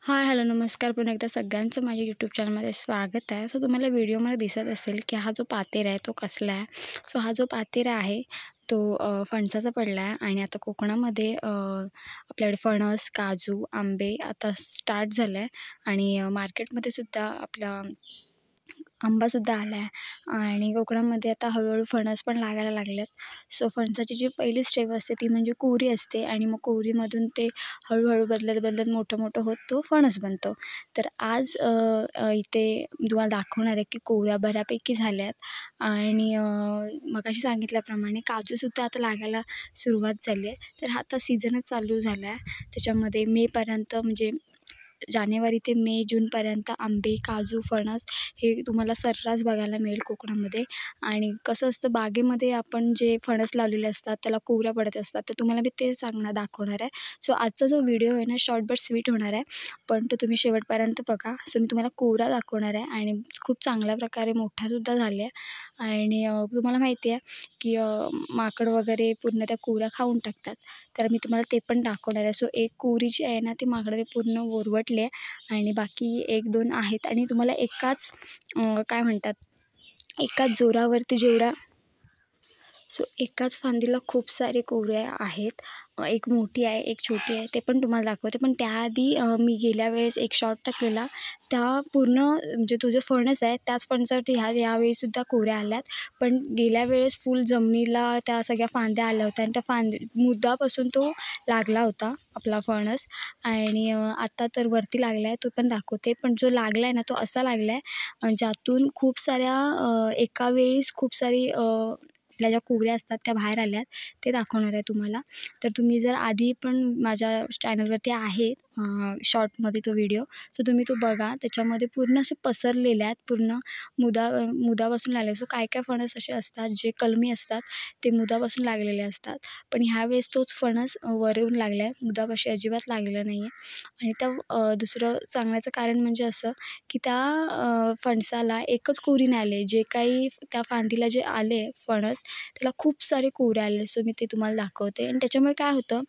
हाय, hello, नमस्कार. पुन्हा एकदा सगळ्यांचं माझ्या यूट्यूब चॅनलमध्ये स्वागत आहे. सो तुम्हाला व्हिडिओमध्ये दिसत असेल की हा जो पातेरा आहे तो कसला आहे. सो हा जो पातेरा आहे तो फणसाचा पडला आहे आणि आता कोकणामध्ये आपल्याकडे फणस, काजू, आंबे आता स्टार्ट झालं आहे आणि मार्केटमध्ये सुद्धा आपला आंबासुद्धा आला आहे आणि कोकणामध्ये आता हळूहळू फणस पण लागायला लागलेत. सो फणसाची जी पहिली स्टेप असते ती म्हणजे कोहरी असते आणि मग कोहरीमधून ते हळूहळू बदलत बदलत मोठं मोठं होत तो फणस बनतो. तर आज इथे तुम्हाला दाखवणार आहे की कोहऱ्या बऱ्यापैकी झाल्यात आणि मगाशी सांगितल्याप्रमाणे काजूसुद्धा आता लागायला सुरुवात झाली आहे. तर हा आता सीझनच चालू झाला आहे. त्याच्यामध्ये मेपर्यंत म्हणजे जानेवारी ते मे, जूनपर्यंत आंबे, काजू, फणस हे तुम्हाला सर्रास बघायला मिळेल कोकणामध्ये. आणि कसं असतं बागेमध्ये आपण जे फणस लावलेले असतात त्याला कोहऱ्या पडत असतात, तर तुम्हाला मी ते दाखवणार आहे. सो आजचा जो व्हिडिओ आहे ना शॉर्ट बट स्वीट होणार आहे, पण तो तुम्ही शेवटपर्यंत बघा. सो मी तुम्हाला कोहरा दाखवणार आहे आणि खूप चांगल्या प्रकारे मोठासुद्धा झाला आहे आणि तुम्हाला माहिती आहे की माकड वगैरे पूर्ण त्या कोहऱ्या खाऊन टाकतात. तर मी तुम्हाला ते पण दाखवणार आहे. सो एक कोहरी जी आहे ना ती माकडाने पूर्ण वरवटली आहे आणि बाकी 1-2 आहेत आणि तुम्हाला एकाच काय म्हणतात, एकाच जोरावरती जेवढा सो एकाच फांदीला खूप सारे कोहरे आहेत. एक मोठी आहे, एक छोटी आहे. ते पण तुम्हाला दाखवते. पण त्याआधी मी गेल्या वेळेस एक शॉट टाकलेला. त्या पूर्ण म्हणजे तो जो फणस आहे त्याच फणसावरती यावेळीसुद्धा कोहऱ्या आल्यात. पण गेल्या वेळेस फुल जमिनीला त्या सगळ्या फांद्या आल्या होत्या आणि त्या मुद्दापासून तो लागला होता आपला फणस आणि आता तर वरती लागला आहे तो पण दाखवते. पण जो लागला आहे ना तो असा लागला आहे ज्यातून खूप साऱ्या एका वेळीस खूप सारी आपल्या ज्या कोहऱ्या असतात त्या बाहेर आल्यात, ते दाखवणार आहे तुम्हाला. तर तुम्ही जर आधी पण माझ्या चॅनलवरती आहे शॉर्टमध्ये तो व्हिडिओ, सो तुम्ही तो बघा. त्याच्यामध्ये पूर्ण असे पसरलेले आहेत, पूर्ण मुदापासून लागले. सो काय काय फणस असे असतात जे कलमी असतात, ते मुदापासून लागलेले असतात. पण ह्यावेळेस तोच फणस वरून लागला आहे, मुदापाशी अजिबात लागलेला नाही आहे. आणि त्या दुसरं सांगण्याचं कारण म्हणजे असं की त्या फणसाला एकच कोहरी नाही आली. जे काही त्या फांदीला जे आले फणस त्याला खूप सारे कोहरे आले. सो मी ते तुम्हाला दाखवते. आणि त्याच्यामुळे काय होतं,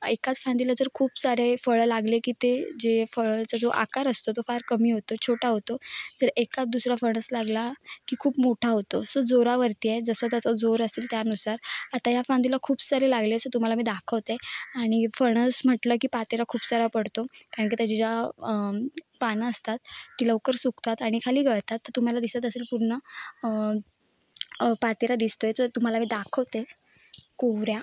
एकाच फांदीला जर खूप सारे फळं लागले की ते जे फळाचा जो आकार असतो तो फार कमी होतो, छोटा होतो. जर एकाच दुसरा फणस लागला की खूप मोठा होतो. सो जोरावरती आहे, जसा त्याचा जोर असेल त्यानुसार. आता या फांदीला खूप सारे लागले, सो तुम्हाला मी दाखवते. आणि फणस म्हटलं की पातेला खूप सारा पडतो, कारण की त्याची ज्या पानं असतात ती लवकर सुकतात आणि खाली गळतात. तर तुम्हाला दिसत असेल पूर्ण पातेरा दिसतोय, तर तुम्हाला मी दाखवते कोहऱ्या.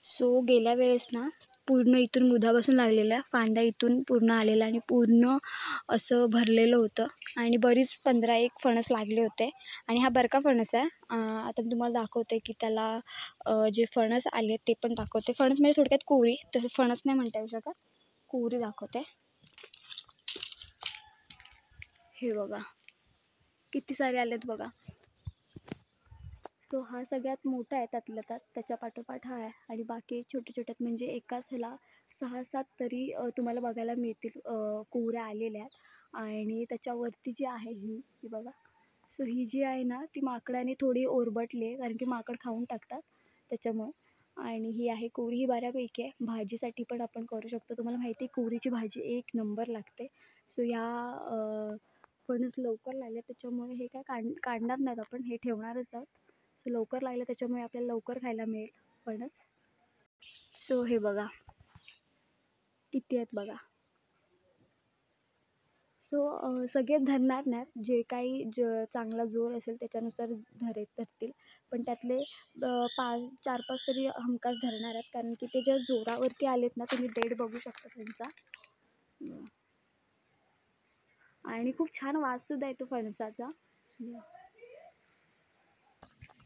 सो गेल्या वेळेस ना पूर्ण इथून मुधापासून लागलेल्या फांद्या इथून पूर्ण आलेल्या आणि पूर्ण असं भरलेलं होतं आणि बरीच 15-1 फणस लागले होते. आणि हा बरका फणस आहे. आता मी तुम्हाला दाखवते की त्याला जे फणस आले ते पण दाखवते. फणस म्हणजे थोडक्यात कोहरी, तसं फणस नाही म्हणता येऊ शकत, कोहरी दाखवते. हे बघा किती सारे आलेत बघा. सो हा सगळ्यात मोठा आहे त्यातल्या त्यात, त्याच्या पाठोपाठ हा आहे आणि बाकी छोटे छोट्यात म्हणजे एकाच ह्याला 6-7 तरी तुम्हाला बघायला मिळतील कोहऱ्या आलेल्या आहेत. आणि त्याच्यावरती जी आहे ही बघा. सो ही जी आहे ना ती माकडाने थोडी ओरबटली आहे, कारण की माकड खाऊन टाकतात त्याच्यामुळे. आणि ही आहे कोहरी, ही बऱ्यापैकी आहे. भाजीसाठी पण आपण करू शकतो. तुम्हाला माहिती आहे कोहरीची भाजी एक नंबर लागते. सो या फणस लवकर लागले त्याच्यामुळे हे काय काढणार नाहीत आपण, हे ठेवणारच आहोत. सो लवकर लागलं त्याच्यामुळे आपल्याला लवकर खायला मिळेल फणस. सो हे बघा किती आहेत बघा. सो सगळे धरणार नाहीत, जे काही चांगला जोर असेल त्याच्यानुसार धरतील. पण त्यातले 4-5 तरी हमखास धरणार आहेत, कारण की ते ज्या जोरावरती आलेत ना तुम्ही देठ बघू शकता त्यांचा. आणि खूप छान वाससुद्धा येतो फणसाचा.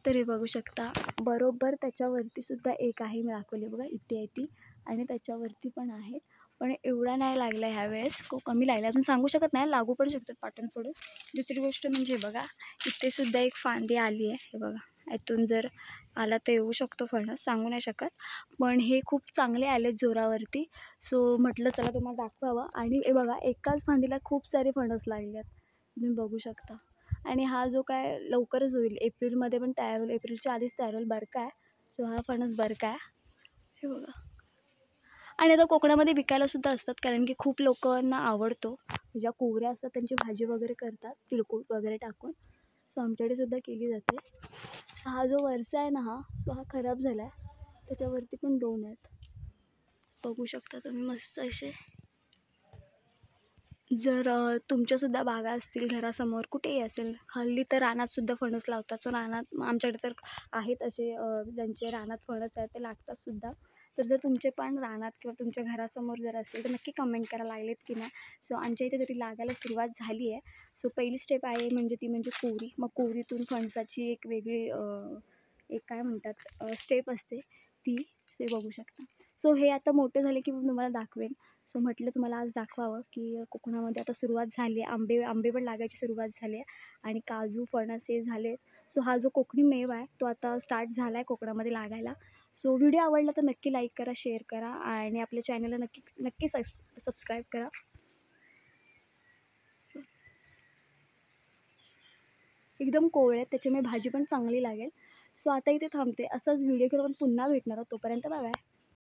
तर हे बघू शकता बरोबर त्याच्यावरती सुद्धा एक आहे, मी दाखवली बघा इथे आहे ती. आणि त्याच्यावरती पण आहेत, पण एवढा नाही लागला ह्यावेळेस, खूप कमी लागला. अजून सांगू शकत नाही, लागू पण शकतात पाटण फोडून. दुसरी गोष्ट म्हणजे बघा इथे सुद्धा एक फांदी आली आहे, हे बघा. यातून जर आला तर येऊ शकतो फणस, सांगू नाही शकत. पण हे खूप चांगले आलेत जोरावरती. सो म्हटलं चला तुम्हाला दाखवावं. आणि हे बघा एकाच फांदीला खूप सारे फणस लागले आहेत, तुम्ही बघू शकता. आणि हा जो काय लवकरच होईल, एप्रिलमध्ये पण तयार होईल, एप्रिलच्या आधीच तयार होईल. बरका आहे. सो हा फणस बरका आहे, हे बघा. आणि आता कोकणामध्ये विकायलासुद्धा असतात, कारण की खूप लोकांना आवडतो. ज्या कोवऱ्या असतात त्यांची भाजी वगैरे करतात तिळकूट वगैरे टाकून. सो आमच्याकडे सुद्धा केली जाते. सो हा जो वरचा आहे ना हा खराब झाला आहे. त्याच्यावरती पण 2 आहेत, बघू शकता तुम्ही मस्त असे. जर तुमच्यासुद्धा बागा असतील घरासमोर कुठेही असेल, हल्ली तर रानातसुद्धा फणस लावतात. सो रानात आमच्याकडे तर आहेत असे ज्यांचे रानात फणस आहेत ते लागतातसुद्धा. तर जर तुमचे पण रानात किंवा तुमच्या घरासमोर जर असेल तर नक्की कमेंट करा लागलेत की नाही. सो आमच्या इथे तरी लागायला सुरुवात झाली आहे. सो पहिली स्टेप आहे ती म्हणजे कोवरी. मग कोवरीतून फणसाची एक वेगळी एक काय म्हणतात स्टेप असते ती, ते बघू शकता. सो हे आता मोठे झाले की मी तुम्हाला दाखवेन. सो म्हटलं तुम्हाला आज दाखवावं की कोकणामध्ये आता सुरुवात झाली आहे. आंबे पण लागायची सुरुवात झाली आहे आणि काजू फणस हे झाले. सो हा जो कोकणी मेवा आहे तो आता स्टार्ट झाला आहे कोकणामध्ये लागायला. सो व्हिडिओ आवडला तर नक्की लाईक करा, शेअर करा आणि आपल्या चॅनलला नक्की सबस्क्राईब करा. एकदम कोवळे आहेत, त्याच्यामुळे भाजी पण चांगली लागेल. सो आता इथे थांबते. असाच व्हिडिओ घेऊन पुन्हा भेटणार आहोत. तोपर्यंत बाय बाय.